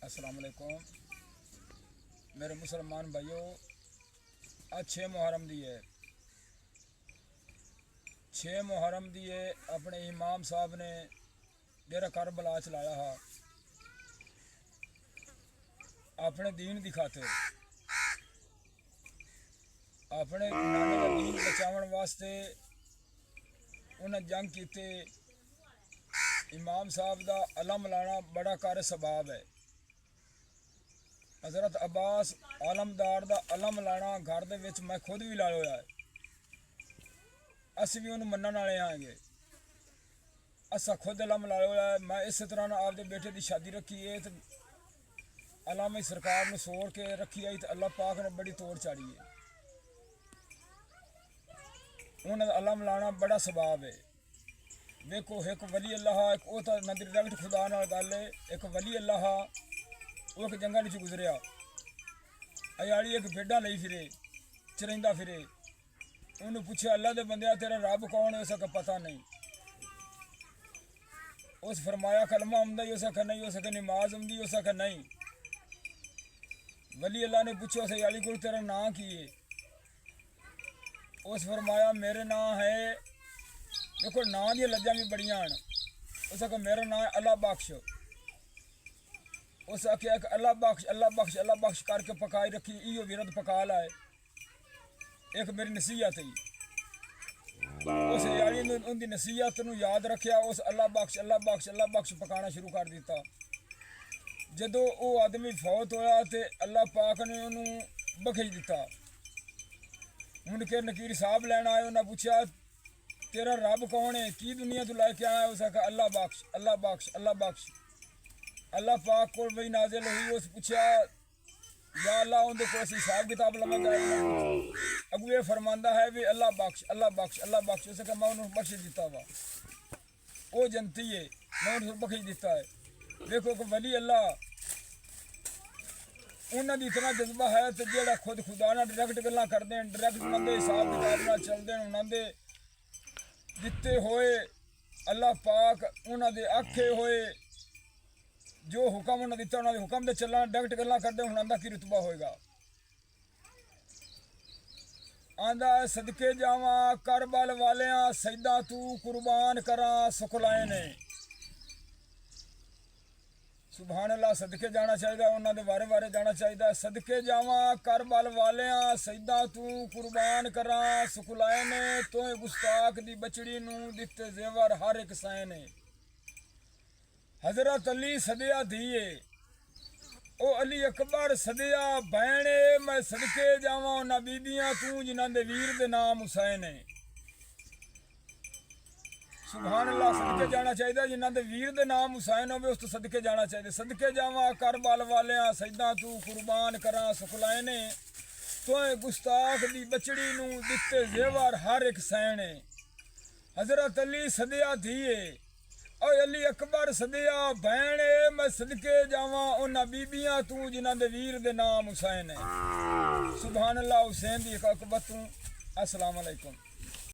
अस्सलाम वालेकुम मेरे मुसलमान भाइयों। आज 6 मुहर्रम दी है। 6 मुहर्रम दी है। अपने इमाम साहब ने डेरा करबला चलाया हा अपने दीन की खातिर, अपने नाने का दीन बचावन वास्ते उन्हें जंग की। इमाम साहब का अलम लाना बड़ा कार सबाब है। हज़रत अब्बास आलमदार का अलम लाना घर दे विच मैं खुद भी ला लिया है। असी भी उन्होंने मनण वाले आएंगे। असा खुद अलम ला लिया है। मैं इस तरह ना आपके बेटे की शादी रखी है तो अलम सरकार ने सोड़ के रखी आई तो अल्लाह पाक ने बड़ी तोड़ चाड़ी है। उन्होंने अलम लाना बड़ा सबाब है। देखो एक वली अल्लाह, एक वो तो नदी डायरेक्ट खुदा नाल गल है। एक वली अल्लाह वो एक जंगल च गुजरिया, अयाली एक भेडा लई फिरे, चरिंदा फिरे। उन्हें पूछा अल्लाह के बंदिया तेरा रब कौन है? उसका पता नहीं। उस फरमाया कलमा आमदा ही, उसका नहीं। उसका नमाज आमदी, उसका नहीं। वली अल्लाह ने पूछा उस अयाली को तेरा नाँ की है? उस फरमाया मेरे नाँ है, देखो नाँ दी लज्जा भी बड़ियां हैं। उसका मेरा नाम है अल्लाह बख्श। उस आख्या अल्लाह बख्श अल्लाह बख्श अल्लाह बख्श करके पकाई रखी। इो विरद पका लाए। एक मेरी नसीहत ही उस यारी ने उनकी नसीहत को याद रखा। उस अल्लाह बख्श अल्लाह बख्श अल्लाह बख्श पकाना शुरू कर दिता। जदों वो आदमी फौत होया तो अल्लाह पाक ने उन्होंने बख्श दिता। मुड़ के नकीर साहब लैन आए। उन्हें पूछा तेरा रब कौन है? की दुनिया तू लैके आया? उस आखा अल्लाह बख्श अल्लाह बख्श अल्लाह बख्श। अल्लाह पाक को वही नाजिल हुई। उस पूछा या अल्लाह उनके को हिसाब किताब लगा जाए। अगू ये फरमांदा है भी अल्लाह बख्श अल्लाह बख्श अल्लाह बख्श। उस मैं उन्होंने बख्श दिता वा। वो जनती है, मैं उन्होंने बख्श दिता है। देखो कि वली अल्लाह उन्होंने इतना जज्बा है तो जो खुद खुदा ना डायरैक्ट गल्लां करते हैं, डायरैक्ट उन्होंने हिसाब किताब ना चलते हैं। उन्होंने दिते होए अल्लाह पाक उन्होंने आखे होए जो हुक्म उन्हें दिता उन्होंने हुक्म से चलना, डायरैक्ट गल्लां करते उन्होंने की रुतबा होएगा। आंदा सदके जावा करबल वालिया सजदा तू कुर्बान करा सुखलाए ने। सुभान अल्लाह। सदके जाना चाहिए, उन्होंने वारे वारे जाना चाहिए। सदके जावा करबल वालिया सजदा तू कुर्बान करा सुखलाए ने। तो गुस्ताख दी बचड़ी नू दिते जेवर हर एक साए ने। हजरत अली सदिया धीए ओ अली अकबर सदिया भैने। मैं सदके जावा उन्होंने बीबियां तू जिन्हों के वीर के नाम हुसैन है। सुभान अल्लाह। सदके जाना चाहिए जिन्हों के वीर के नाम हुसैन हो उस तो सदके जाना चाहिए। सदके जावा करबल वालिया सजदा तू कुर्बान करा सुखलाए ने। तो गुस्ताख दी बचड़ी नू दिते जेवर हर एक सैन है। हजरत अली सदिया धीए ओ अली अकबर सदिया भैने। मैं सदके जावा उन्होंने बीबियां तू जिन्हों के वीर के नाम हुसैन है। सुभान अल्लाह। हुसैन दी अकबर तू। अस्सलाम वालेकुम।